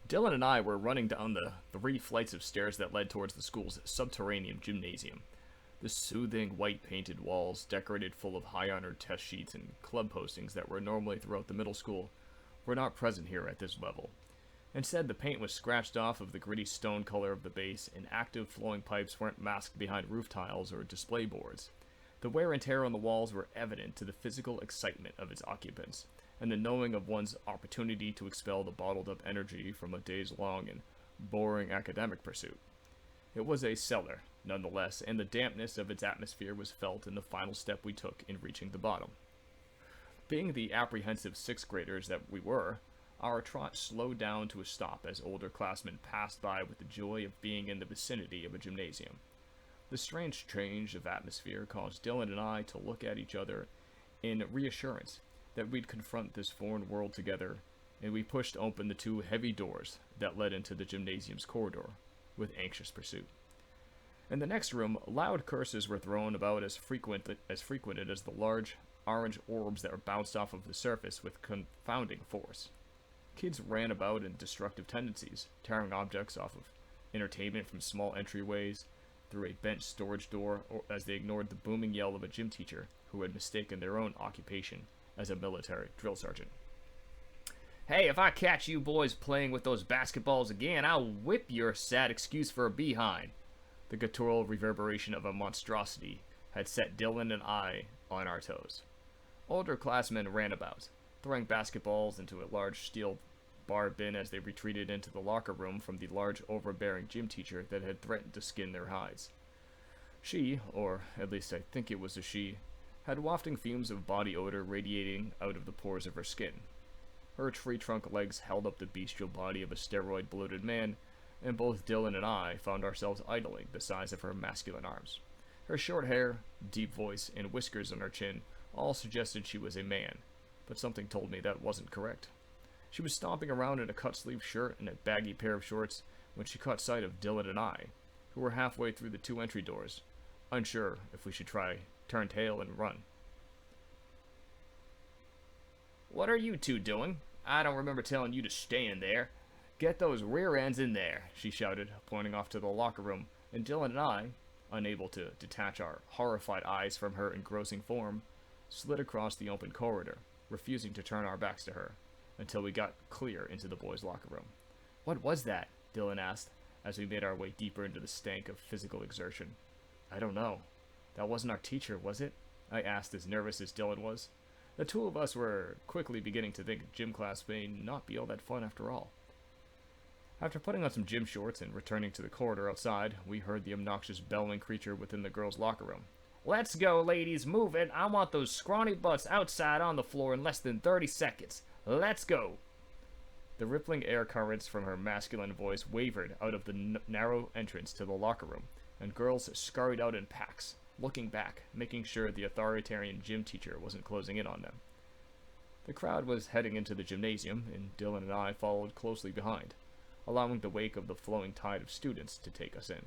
Dylan and I were running down the 3 flights of stairs that led towards the school's subterranean gymnasium. The soothing white painted walls, decorated full of high honored test sheets and club postings that were normally throughout the middle school, were not present here at this level. Instead, the paint was scratched off of the gritty stone color of the base, and active flowing pipes weren't masked behind roof tiles or display boards. The wear and tear on the walls were evident to the physical excitement of its occupants, and the knowing of one's opportunity to expel the bottled up energy from a days long and boring academic pursuit. It was a cellar, nonetheless, and the dampness of its atmosphere was felt in the final step we took in reaching the bottom. Being the apprehensive sixth graders that we were, our trot slowed down to a stop as older classmen passed by with the joy of being in the vicinity of a gymnasium. The strange change of atmosphere caused Dylan and I to look at each other in reassurance that we'd confront this foreign world together, and we pushed open the 2 heavy doors that led into the gymnasium's corridor with anxious pursuit. In the next room, loud curses were thrown about as frequented as the large orange orbs that were bounced off of the surface with confounding force. Kids ran about in destructive tendencies, tearing objects off of entertainment from small entryways through a bench storage door, or as they ignored the booming yell of a gym teacher who had mistaken their own occupation as a military drill sergeant. "Hey, if I catch you boys playing with those basketballs again, I'll whip your sad excuse for a behind." The guttural reverberation of a monstrosity had set Dylan and I on our toes. Older classmen ran about, throwing basketballs into a large steel bar bin as they retreated into the locker room from the large overbearing gym teacher that had threatened to skin their hides. She, or at least I think it was a she, had wafting fumes of body odor radiating out of the pores of her skin. Her tree-trunk legs held up the bestial body of a steroid-bloated man, and both Dylan and I found ourselves idling the size of her masculine arms. Her short hair, deep voice, and whiskers on her chin all suggested she was a man, but something told me that wasn't correct. She was stomping around in a cut-sleeve shirt and a baggy pair of shorts when she caught sight of Dylan and I, who were halfway through the 2 entry doors, unsure if we should turn tail and run. "What are you 2 doing? I don't remember telling you to stay in there. Get those rear ends in there," she shouted, pointing off to the locker room, and Dylan and I, unable to detach our horrified eyes from her engrossing form, slid across the open corridor, refusing to turn our backs to her, until we got clear into the boys' locker room. "What was that?" Dylan asked, as we made our way deeper into the stank of physical exertion. "I don't know. That wasn't our teacher, was it?" I asked, as nervous as Dylan was. The 2 of us were quickly beginning to think gym class may not be all that fun after all. After putting on some gym shorts and returning to the corridor outside, we heard the obnoxious bellowing creature within the girls' locker room. "Let's go, ladies, move it. I want those scrawny butts outside on the floor in less than 30 seconds. Let's go." The rippling air currents from her masculine voice wavered out of the narrow entrance to the locker room, and girls scurried out in packs, looking back, making sure the authoritarian gym teacher wasn't closing in on them. The crowd was heading into the gymnasium, and Dylan and I followed closely behind, allowing the wake of the flowing tide of students to take us in.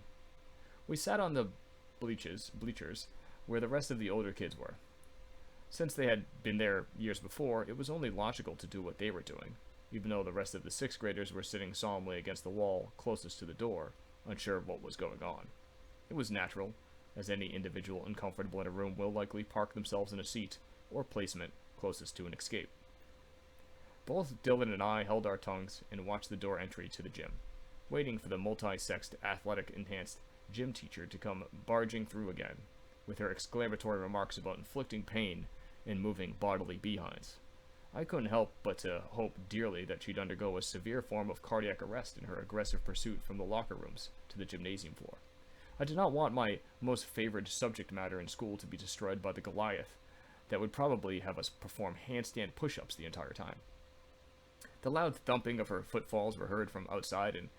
We sat on the bleachers where the rest of the older kids were. Since they had been there years before, it was only logical to do what they were doing, even though the rest of the 6th graders were sitting solemnly against the wall closest to the door, unsure of what was going on. It was natural, as any individual uncomfortable in a room will likely park themselves in a seat or placement closest to an escape. Both Dylan and I held our tongues and watched the door entry to the gym, waiting for the multi-sexed, athletic-enhanced gym teacher to come barging through again, with her exclamatory remarks about inflicting pain and moving bodily behinds. I couldn't help but to hope dearly that she'd undergo a severe form of cardiac arrest in her aggressive pursuit from the locker rooms to the gymnasium floor. I did not want my most favored subject matter in school to be destroyed by the Goliath that would probably have us perform handstand push-ups the entire time. The loud thumping of her footfalls were heard from outside, and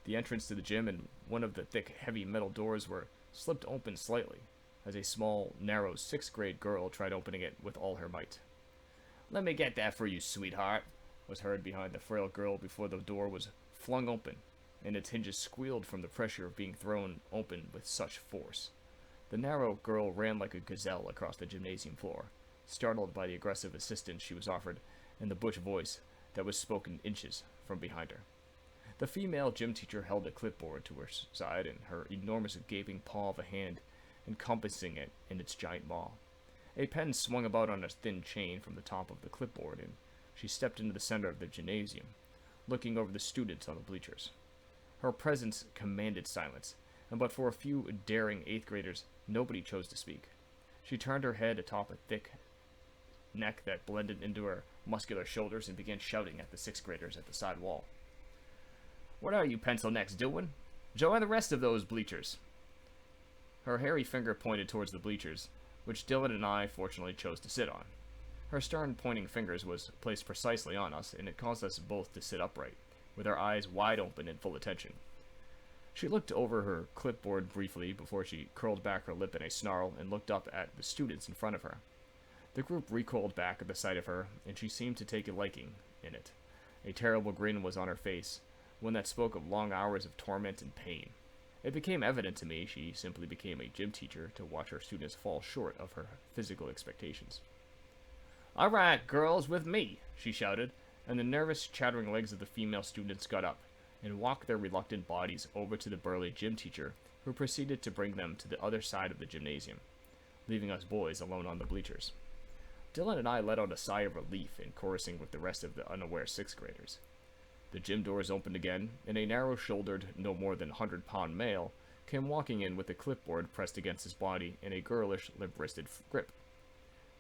the entrance to the gym and one of the thick, heavy metal doors were slipped open slightly, as a small, narrow 6th grade girl tried opening it with all her might. "Let me get that for you, sweetheart," was heard behind the frail girl before the door was flung open, and its hinges squealed from the pressure of being thrown open with such force. The narrow girl ran like a gazelle across the gymnasium floor, startled by the aggressive assistance she was offered and the butch voice that was spoken inches from behind her. The female gym teacher held a clipboard to her side, and her enormous gaping paw of a hand encompassing it in its giant maw. A pen swung about on a thin chain from the top of the clipboard, and she stepped into the center of the gymnasium, looking over the students on the bleachers. Her presence commanded silence, and but for a few daring 8th graders, nobody chose to speak. She turned her head atop a thick neck that blended into her muscular shoulders and began shouting at the 6th graders at the side wall. "What are you pencil necks doing? Join the rest of those bleachers." Her hairy finger pointed towards the bleachers, which Dylan and I fortunately chose to sit on. Her stern pointing fingers was placed precisely on us, and it caused us both to sit upright, with our eyes wide open in full attention. She looked over her clipboard briefly before she curled back her lip in a snarl and looked up at the students in front of her. The group recoiled back at the sight of her, and she seemed to take a liking in it. A terrible grin was on her face, one that spoke of long hours of torment and pain. It became evident to me she simply became a gym teacher to watch her students fall short of her physical expectations. "All right, girls, with me," she shouted, and the nervous, chattering legs of the female students got up and walked their reluctant bodies over to the burly gym teacher, who proceeded to bring them to the other side of the gymnasium, leaving us boys alone on the bleachers. Dylan and I let out a sigh of relief in chorusing with the rest of the unaware 6th graders. The gym doors opened again, and a narrow-shouldered, no more than 100-pound male came walking in with a clipboard pressed against his body in a girlish, limp-wristed grip.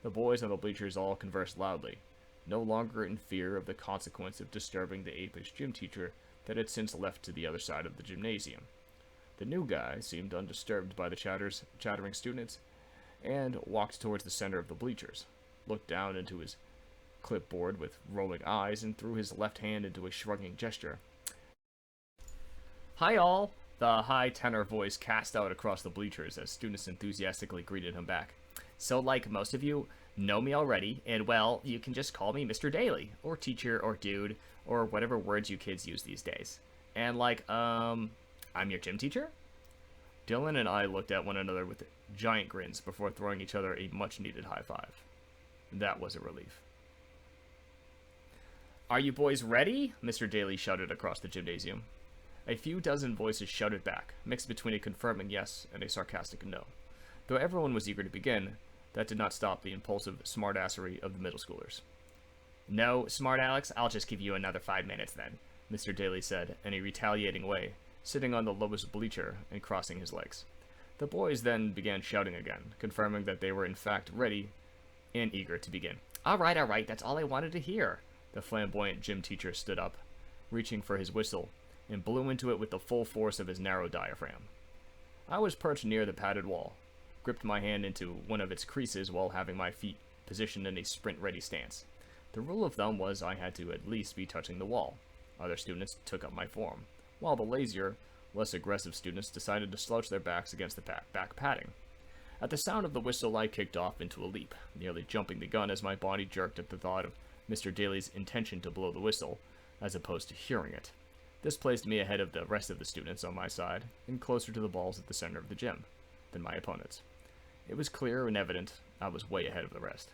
The boys on the bleachers all conversed loudly, no longer in fear of the consequence of disturbing the apish gym teacher that had since left to the other side of the gymnasium. The new guy seemed undisturbed by the chattering students, and walked towards the center of the bleachers, looked down into his clipboard with rolling eyes, and threw his left hand into a shrugging gesture. "Hi all," the high tenor voice cast out across the bleachers as students enthusiastically greeted him back. "So like most of you know me already, and well, you can just call me Mr. Daly, or teacher, or dude, or whatever words you kids use these days. And like, I'm your gym teacher?" Dylan and I looked at one another with giant grins before throwing each other a much-needed high five. That was a relief. "Are you boys ready?" Mr. Daly shouted across the gymnasium. A few dozen voices shouted back, mixed between a confirming yes and a sarcastic no. Though everyone was eager to begin, that did not stop the impulsive smartassery of the middle schoolers. "No, smart Alex, I'll just give you another 5 minutes then," Mr. Daly said in a retaliating way, sitting on the lowest bleacher and crossing his legs. The boys then began shouting again, confirming that they were in fact ready and eager to begin. All right, that's all I wanted to hear." The flamboyant gym teacher stood up, reaching for his whistle, and blew into it with the full force of his narrow diaphragm. I was perched near the padded wall, gripped my hand into one of its creases while having my feet positioned in a sprint-ready stance. The rule of thumb was I had to at least be touching the wall. Other students took up my form, while the lazier, less aggressive students decided to slouch their backs against the back padding. At the sound of the whistle, I kicked off into a leap, nearly jumping the gun as my body jerked at the thought of Mr. Daly's intention to blow the whistle, as opposed to hearing it. This placed me ahead of the rest of the students on my side, and closer to the balls at the center of the gym than my opponents. It was clear and evident I was way ahead of the rest.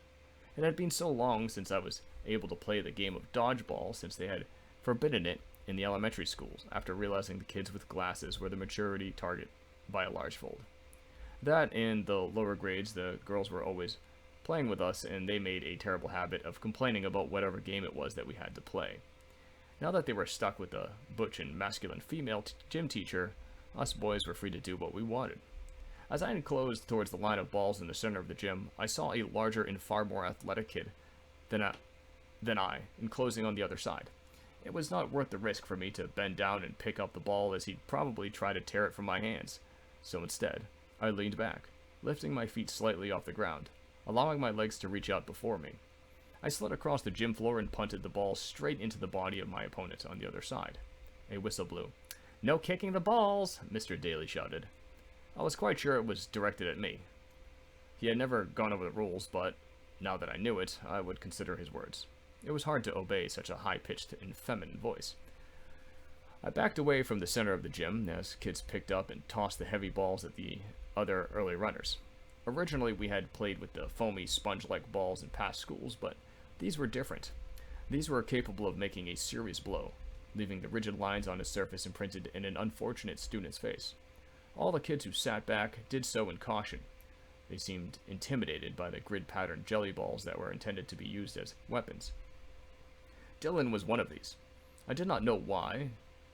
It had been so long since I was able to play the game of dodgeball since they had forbidden it in the elementary schools, after realizing the kids with glasses were the maturity target by a large fold. That in the lower grades, the girls were always playing with us, and they made a terrible habit of complaining about whatever game it was that we had to play. Now that they were stuck with a butch and masculine female gym teacher, us boys were free to do what we wanted. As I enclosed towards the line of balls in the center of the gym, I saw a larger and far more athletic kid than I enclosing on the other side. It was not worth the risk for me to bend down and pick up the ball, as he'd probably try to tear it from my hands. So instead, I leaned back, lifting my feet slightly off the ground, allowing my legs to reach out before me. I slid across the gym floor and punted the ball straight into the body of my opponent on the other side. A whistle blew. "No kicking the balls," Mr. Daly shouted. I was quite sure it was directed at me. He had never gone over the rules, but now that I knew it, I would consider his words. It was hard to obey such a high-pitched and feminine voice. I backed away from the center of the gym as kids picked up and tossed the heavy balls at the other early runners. Originally, we had played with the foamy, sponge-like balls in past schools, but these were different. These were capable of making a serious blow, leaving the rigid lines on his surface imprinted in an unfortunate student's face. All the kids who sat back did so in caution. They seemed intimidated by the grid-patterned jelly balls that were intended to be used as weapons. Dylan was one of these. I did not know why,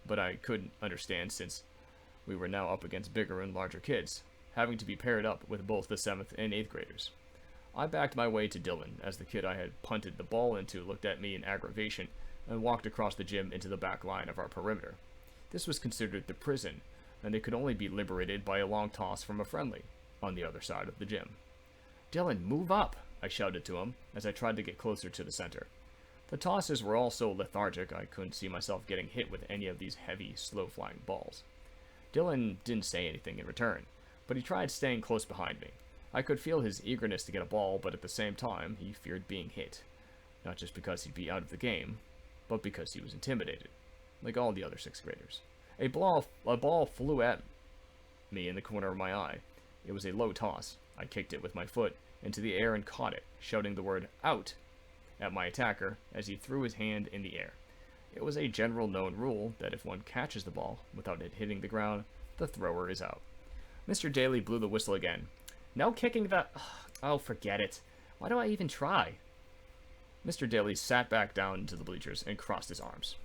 but I could understand since we were now up against bigger and larger kids, having to be paired up with both the 7th and 8th graders. I backed my way to Dylan as the kid I had punted the ball into looked at me in aggravation and walked across the gym into the back line of our perimeter. This was considered the prison, and they could only be liberated by a long toss from a friendly on the other side of the gym. "Dylan, move up!" I shouted to him as I tried to get closer to the center. The tosses were all so lethargic I couldn't see myself getting hit with any of these heavy, slow-flying balls. Dylan didn't say anything in return, but he tried staying close behind me. I could feel his eagerness to get a ball, but at the same time, he feared being hit. Not just because he'd be out of the game, but because he was intimidated, like all the other 6th graders. A ball flew at me in the corner of my eye. It was a low toss. I kicked it with my foot into the air and caught it, shouting the word "out" at my attacker as he threw his hand in the air. It was a general known rule that if one catches the ball without it hitting the ground, the thrower is out. Mr. Daly blew the whistle again. "No kicking the... Oh, forget it. Why do I even try?" Mr. Daly sat back down into the bleachers and crossed his arms.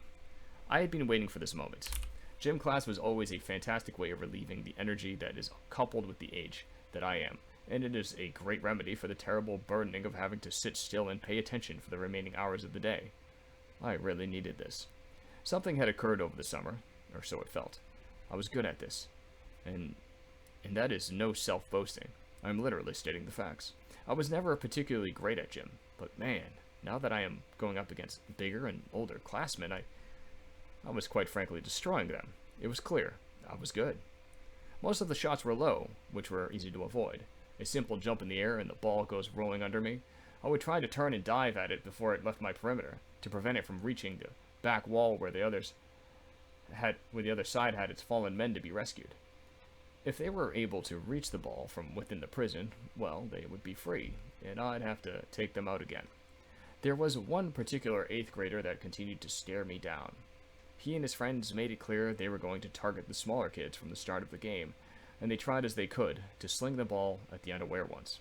I had been waiting for this moment. Gym class was always a fantastic way of relieving the energy that is coupled with the age that I am, and it is a great remedy for the terrible burdening of having to sit still and pay attention for the remaining hours of the day. I really needed this. Something had occurred over the summer, or so it felt. I was good at this, and that is no self-boasting. I'm literally stating the facts. I was never particularly great at gym, but man, now that I am going up against bigger and older classmen, I was quite frankly destroying them. It was clear. I was good. Most of the shots were low, which were easy to avoid. A simple jump in the air and the ball goes rolling under me. I would try to turn and dive at it before it left my perimeter, to prevent it from reaching the back wall where the other side had its fallen men to be rescued. If they were able to reach the ball from within the prison, well, they would be free, and I'd have to take them out again. There was one particular 8th grader that continued to stare me down. He and his friends made it clear they were going to target the smaller kids from the start of the game, and they tried as they could to sling the ball at the unaware ones.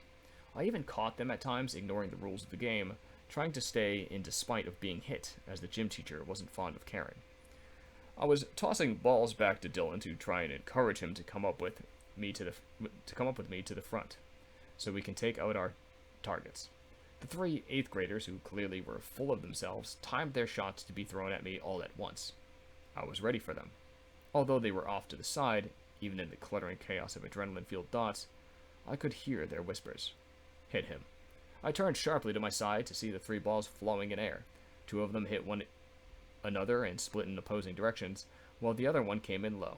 I even caught them at times ignoring the rules of the game, trying to stay in despite of being hit, as the gym teacher wasn't fond of caring. I was tossing balls back to Dylan to try and encourage him to come up with me to the front, so we can take out our targets. The 3 8th graders, who clearly were full of themselves, timed their shots to be thrown at me all at once. I was ready for them. Although they were off to the side, even in the cluttering chaos of adrenaline-fueled thoughts, I could hear their whispers. Hit him. I turned sharply to my side to see the 3 balls flowing in air. 2 of them hit one another and split in opposing directions, while the other one came in low.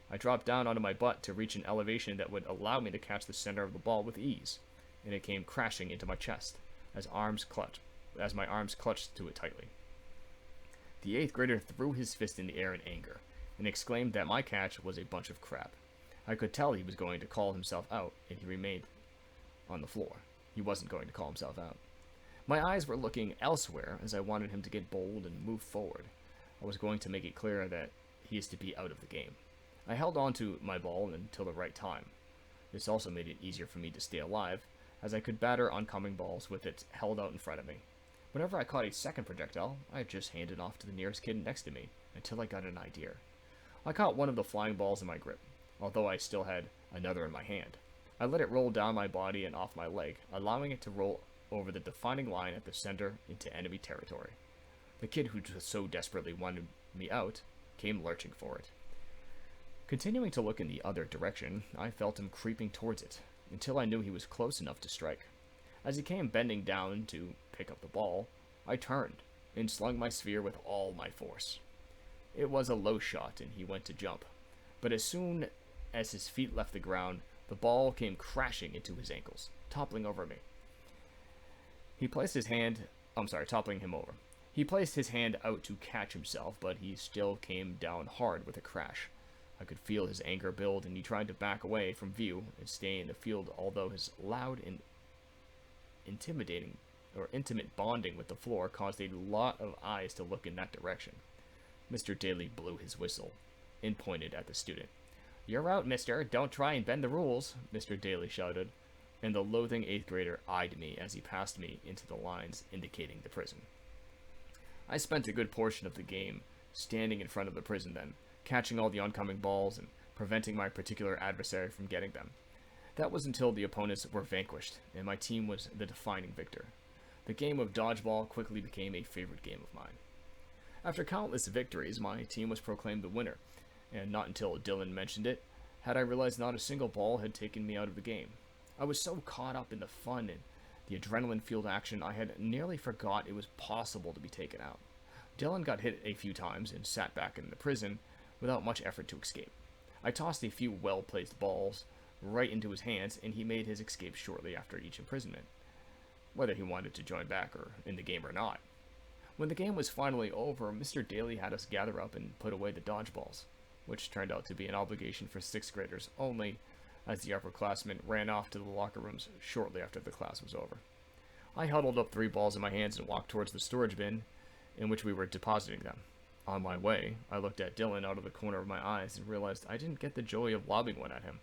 I dropped down onto my butt to reach an elevation that would allow me to catch the center of the ball with ease, and it came crashing into my chest as my arms clutched to it tightly. The 8th grader threw his fist in the air in anger, and exclaimed that my catch was a bunch of crap. I could tell he was going to call himself out, and he remained on the floor. He wasn't going to call himself out. My eyes were looking elsewhere as I wanted him to get bold and move forward. I was going to make it clear that he is to be out of the game. I held on to my ball until the right time. This also made it easier for me to stay alive, as I could batter oncoming balls with it held out in front of me. Whenever I caught a second projectile, I just handed off to the nearest kid next to me until I got an idea. I caught one of the flying balls in my grip, although I still had another in my hand. I let it roll down my body and off my leg, allowing it to roll over the defining line at the center into enemy territory. The kid who just so desperately wanted me out came lurching for it. Continuing to look in the other direction, I felt him creeping towards it, until I knew he was close enough to strike. As he came bending down to pick up the ball, I turned and slung my sphere with all my force. It was a low shot and he went to jump, but as soon as his feet left the ground, the ball came crashing into his ankles, toppling over me. Toppling him over. He placed his hand out to catch himself, but he still came down hard with a crash. I could feel his anger build, and he tried to back away from view and stay in the field, although his loud and intimate bonding with the floor caused a lot of eyes to look in that direction. Mr. Daly blew his whistle and pointed at the student. "You're out, mister. Don't try and bend the rules," Mr. Daly shouted, and the loathing 8th grader eyed me as he passed me into the lines indicating the prison. I spent a good portion of the game standing in front of the prison then, catching all the oncoming balls and preventing my particular adversary from getting them. That was until the opponents were vanquished, and my team was the defining victor. The game of dodgeball quickly became a favorite game of mine. After countless victories, my team was proclaimed the winner, and not until Dylan mentioned it had I realized not a single ball had taken me out of the game. I was so caught up in the fun and the adrenaline-fueled action I had nearly forgot it was possible to be taken out. Dylan got hit a few times and sat back in the prison without much effort to escape. I tossed a few well-placed balls right into his hands, and he made his escape shortly after each imprisonment, whether he wanted to join back or in the game or not. When the game was finally over, Mr. Daly had us gather up and put away the dodgeballs, which turned out to be an obligation for 6th graders only, as the upperclassmen ran off to the locker rooms shortly after the class was over. I huddled up 3 balls in my hands and walked towards the storage bin in which we were depositing them. On my way, I looked at Dylan out of the corner of my eyes and realized I didn't get the joy of lobbing one at him.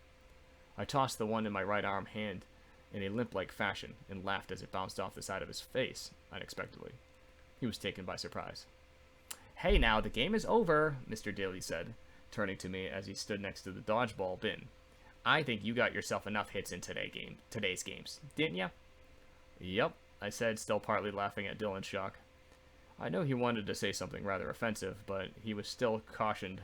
I tossed the one in my right arm hand in a limp-like fashion and laughed as it bounced off the side of his face unexpectedly. He was taken by surprise. "Hey now, the game is over," Mr. Daly said, turning to me as he stood next to the dodgeball bin. "I think you got yourself enough hits in today's games, didn't ya?" "Yep," I said, still partly laughing at Dylan's shock. I know he wanted to say something rather offensive, but he was still cautioned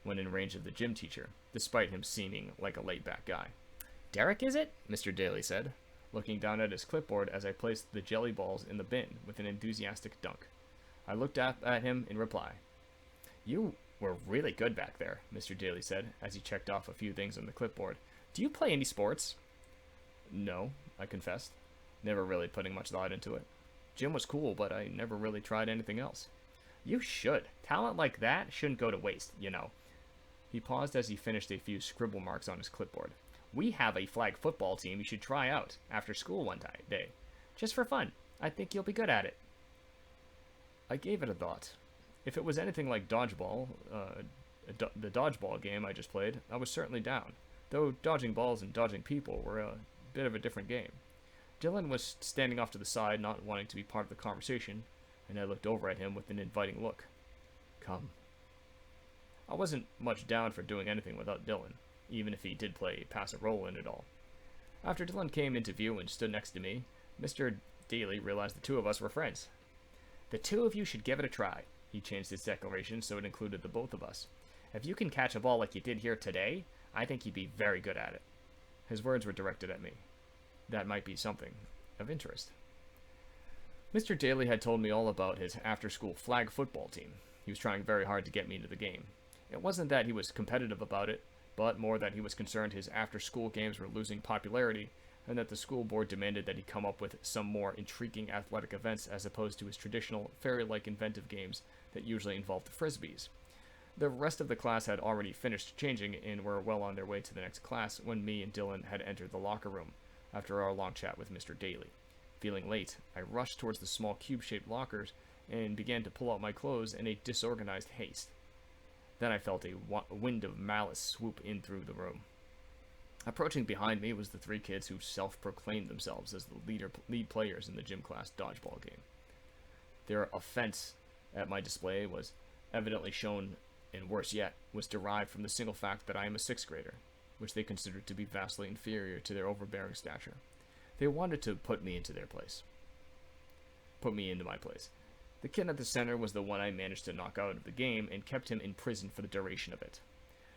when in range of the gym teacher, despite him seeming like a laid-back guy. "Derek, is it?" Mr. Daly said, looking down at his clipboard as I placed the jelly balls in the bin with an enthusiastic dunk. I looked up at him in reply. "You were really good back there," Mr. Daly said, as he checked off a few things on the clipboard. "Do you play any sports?" "No," I confessed, never really putting much thought into it. Gym was cool, but I never really tried anything else. "You should. Talent like that shouldn't go to waste, you know." He paused as he finished a few scribble marks on his clipboard. "We have a flag football team you should try out after school one day. Just for fun. I think you'll be good at it." I gave it a thought. If it was anything like dodgeball, the dodgeball game I just played, I was certainly down, though dodging balls and dodging people were a bit of a different game. Dylan was standing off to the side, not wanting to be part of the conversation, and I looked over at him with an inviting look. "Come." I wasn't much down for doing anything without Dylan, even if he did play a passive role in it all. After Dylan came into view and stood next to me, Mr. Daly realized the two of us were friends. "The two of you should give it a try." He changed his declaration so it included the both of us. "If you can catch a ball like you did here today, I think you'd be very good at it." His words were directed at me. That might be something of interest. Mr. Daly had told me all about his after-school flag football team. He was trying very hard to get me into the game. It wasn't that he was competitive about it, but more that he was concerned his after-school games were losing popularity, and that the school board demanded that he come up with some more intriguing athletic events as opposed to his traditional fairy-like inventive games that usually involved the frisbees. The rest of the class had already finished changing and were well on their way to the next class when me and Dylan had entered the locker room after our long chat with Mr. Daly. Feeling late, I rushed towards the small cube-shaped lockers and began to pull out my clothes in a disorganized haste. Then I felt a wind of malice swoop in through the room. Approaching behind me was the 3 kids who self-proclaimed themselves as the lead players in the gym class dodgeball game. Their offense at my display was evidently shown, and worse yet, was derived from the single fact that I am a 6th grader, which they considered to be vastly inferior to their overbearing stature. They wanted to put me into my place. The kid at the center was the one I managed to knock out of the game and kept him in prison for the duration of it.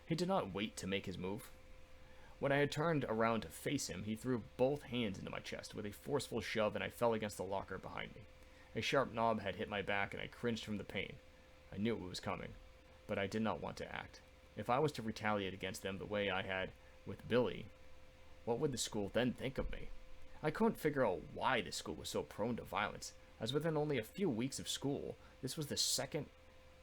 He did not wait to make his move. When I had turned around to face him, he threw both hands into my chest with a forceful shove, and I fell against the locker behind me. A sharp knob had hit my back, and I cringed from the pain. I knew it was coming, but I did not want to act. If I was to retaliate against them the way I had with Billy, what would the school then think of me? I couldn't figure out why the school was so prone to violence, as within only a few weeks of school, this was the second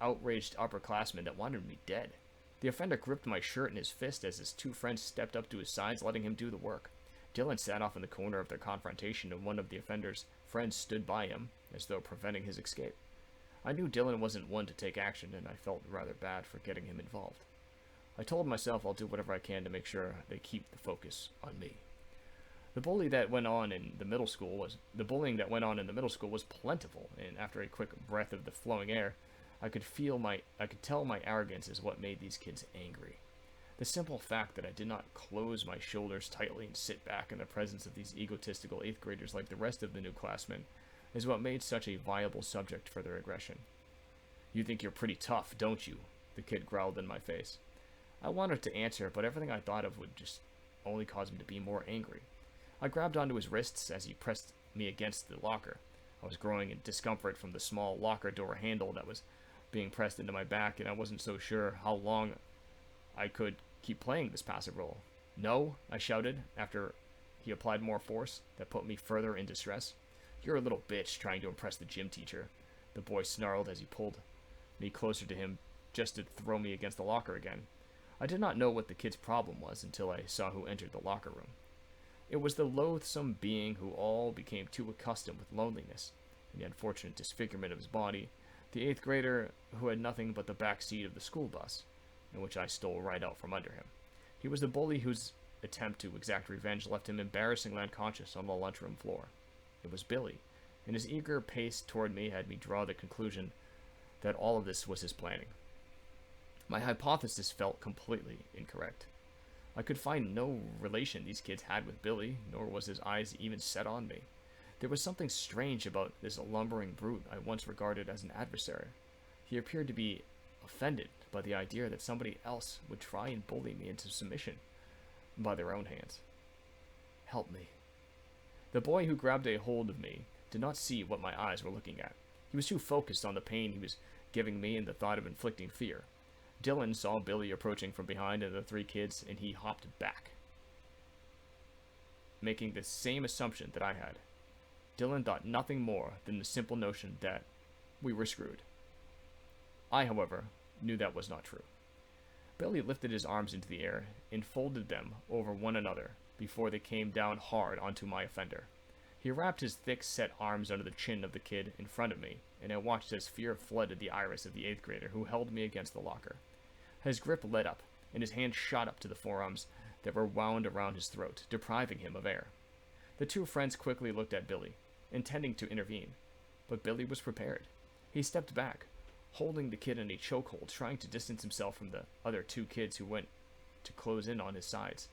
outraged upperclassman that wanted me dead. The offender gripped my shirt in his fist as his 2 friends stepped up to his sides, letting him do the work. Dylan sat off in the corner of their confrontation, and one of the offender's friends stood by him, as though preventing his escape. I knew Dylan wasn't one to take action, and I felt rather bad for getting him involved. I told myself I'll do whatever I can to make sure they keep the focus on me. The bullying that went on in the middle school was plentiful, and after a quick breath of the flowing air, I could tell my arrogance is what made these kids angry. The simple fact that I did not close my shoulders tightly and sit back in the presence of these egotistical 8th graders like the rest of the new classmen is what made such a viable subject for their aggression. "You think you're pretty tough, don't you?" the kid growled in my face. I wanted to answer, but everything I thought of would just only cause him to be more angry. I grabbed onto his wrists as he pressed me against the locker. I was growing in discomfort from the small locker door handle that was being pressed into my back, and I wasn't so sure how long I could keep playing this passive role. "No," I shouted after he applied more force that put me further in distress. "You're a little bitch trying to impress the gym teacher," the boy snarled as he pulled me closer to him just to throw me against the locker again. I did not know what the kid's problem was until I saw who entered the locker room. It was the loathsome being who all became too accustomed with loneliness and the unfortunate disfigurement of his body, the 8th grader who had nothing but the back seat of the school bus, in which I stole right out from under him. He was the bully whose attempt to exact revenge left him embarrassingly unconscious on the lunchroom floor. It was Billy, and his eager pace toward me had me draw the conclusion that all of this was his planning. My hypothesis felt completely incorrect. I could find no relation these kids had with Billy, nor was his eyes even set on me. There was something strange about this lumbering brute I once regarded as an adversary. He appeared to be offended by the idea that somebody else would try and bully me into submission by their own hands. "Help me." The boy who grabbed a hold of me did not see what my eyes were looking at. He was too focused on the pain he was giving me and the thought of inflicting fear. Dylan saw Billy approaching from behind and the 3 kids, and he hopped back, making the same assumption that I had. Dylan thought nothing more than the simple notion that we were screwed. I, however, knew that was not true. Billy lifted his arms into the air and folded them over one another before they came down hard onto my offender. He wrapped his thick-set arms under the chin of the kid in front of me, and I watched as fear flooded the iris of the 8th grader who held me against the locker. His grip let up, and his hand shot up to the forearms that were wound around his throat, depriving him of air. The 2 friends quickly looked at Billy, intending to intervene, but Billy was prepared. He stepped back, holding the kid in a chokehold, trying to distance himself from the other 2 kids who went to close in on his sides.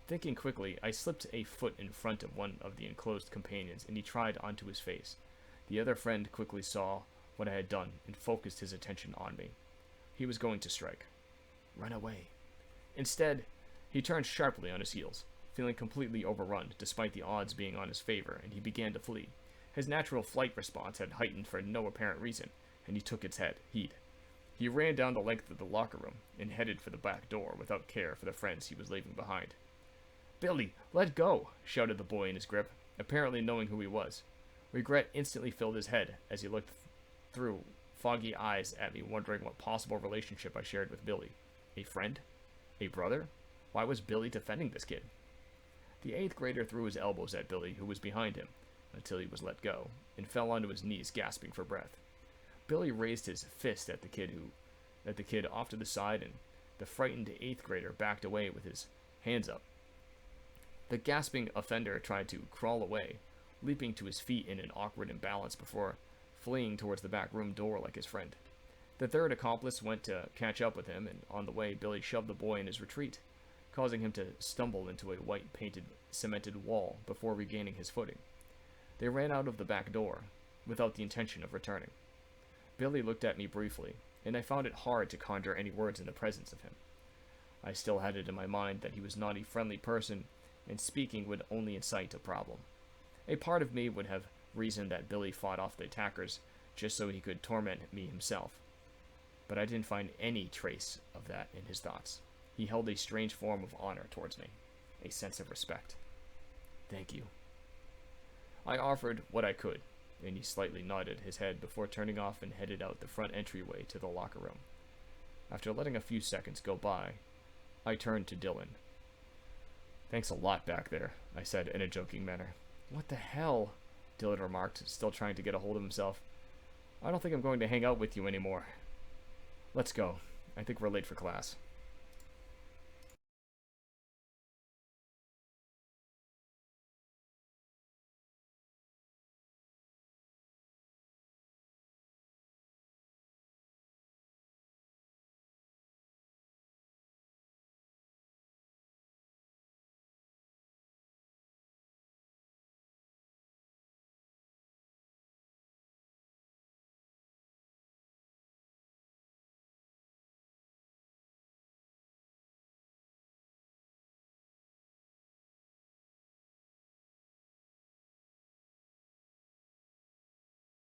Thinking quickly, I slipped a foot in front of one of the enclosed companions, and he tried onto his face. The other friend quickly saw what I had done and focused his attention on me. He was going to strike. Run away. Instead, he turned sharply on his heels, feeling completely overrun despite the odds being on his favor, and he began to flee. His natural flight response had heightened for no apparent reason, and he took its heed. He ran down the length of the locker room and headed for the back door without care for the friends he was leaving behind. "Billy, let go!" shouted the boy in his grip, apparently knowing who he was. Regret instantly filled his head as he looked through foggy eyes at me, wondering what possible relationship I shared with Billy. A friend? A brother? Why was Billy defending this kid? The 8th grader threw his elbows at Billy, who was behind him, until he was let go, and fell onto his knees, gasping for breath. Billy raised his fist at the kid off to the side, and the frightened 8th grader backed away with his hands up. The gasping offender tried to crawl away, leaping to his feet in an awkward imbalance before fleeing towards the back room door like his friend. The 3rd accomplice went to catch up with him, and on the way, Billy shoved the boy in his retreat, causing him to stumble into a white-painted cemented wall before regaining his footing. They ran out of the back door, without the intention of returning. Billy looked at me briefly, and I found it hard to conjure any words in the presence of him. I still had it in my mind that he was not a friendly person, and speaking would only incite a problem. A part of me would have reasoned that Billy fought off the attackers just so he could torment me himself. But I didn't find any trace of that in his thoughts. He held a strange form of honor towards me, a sense of respect. "Thank you." I offered what I could, and he slightly nodded his head before turning off and headed out the front entryway to the locker room. After letting a few seconds go by, I turned to Dylan. "Thanks a lot back there," I said in a joking manner. "What the hell?" Dylan remarked, still trying to get a hold of himself. I don't think I'm going to hang out with you anymore. Let's go. I think we're late for class.